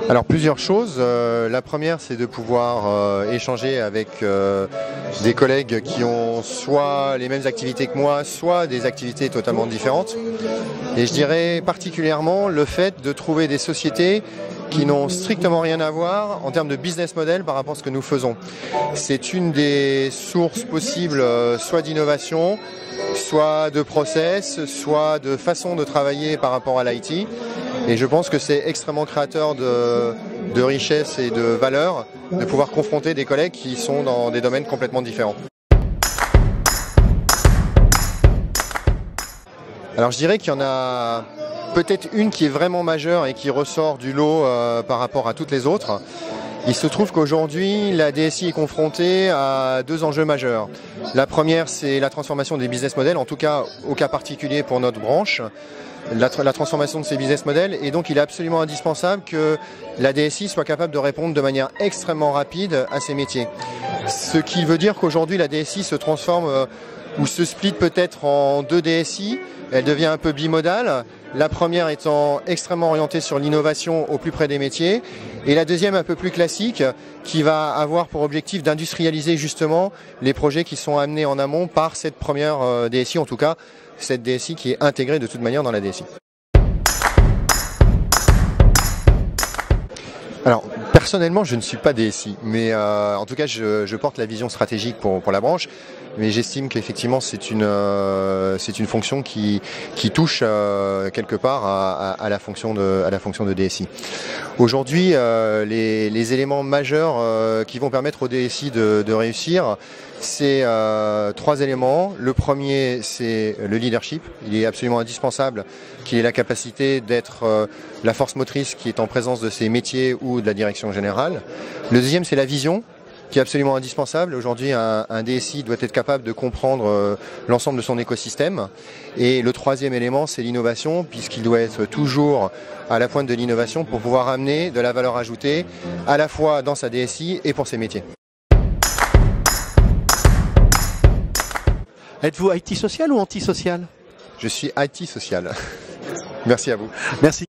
Alors plusieurs choses. La première, c'est de pouvoir échanger avec des collègues qui ont soit les mêmes activités que moi, soit des activités totalement différentes. Et je dirais particulièrement le fait de trouver des sociétés qui n'ont strictement rien à voir en termes de business model par rapport à ce que nous faisons. C'est une des sources possibles, soit d'innovation, soit de process, soit de façon de travailler par rapport à l'IT. Et je pense que c'est extrêmement créateur de richesse et de valeur de pouvoir confronter des collègues qui sont dans des domaines complètement différents. Alors je dirais qu'il y en a peut-être une qui est vraiment majeure et qui ressort du lot par rapport à toutes les autres. Il se trouve qu'aujourd'hui, la DSI est confrontée à deux enjeux majeurs. La première, c'est la transformation des business models, en tout cas au cas particulier pour notre branche, la transformation de ces business models. Et donc, il est absolument indispensable que la DSI soit capable de répondre de manière extrêmement rapide à ces métiers. Ce qui veut dire qu'aujourd'hui, la DSI se transforme ou se split peut-être en deux DSI. Elle devient un peu bimodale. La première étant extrêmement orientée sur l'innovation au plus près des métiers et la deuxième un peu plus classique qui va avoir pour objectif d'industrialiser justement les projets qui sont amenés en amont par cette première DSI, en tout cas cette DSI qui est intégrée de toute manière dans la DSI. Alors personnellement je ne suis pas DSI, mais en tout cas je porte la vision stratégique pour la branche. Mais j'estime qu'effectivement c'est une fonction qui touche quelque part à la fonction de DSI. Aujourd'hui, les éléments majeurs qui vont permettre au DSI de réussir, c'est trois éléments. Le premier, c'est le leadership. Il est absolument indispensable qu'il ait la capacité d'être la force motrice qui est en présence de ses métiers ou de la direction générale. Le deuxième, c'est la vision, qui est absolument indispensable. Aujourd'hui, un DSI doit être capable de comprendre l'ensemble de son écosystème. Et le troisième élément, c'est l'innovation, puisqu'il doit être toujours à la pointe de l'innovation pour pouvoir amener de la valeur ajoutée, à la fois dans sa DSI et pour ses métiers. Êtes-vous IT social ou antisocial? Je suis IT social. Merci à vous. Merci.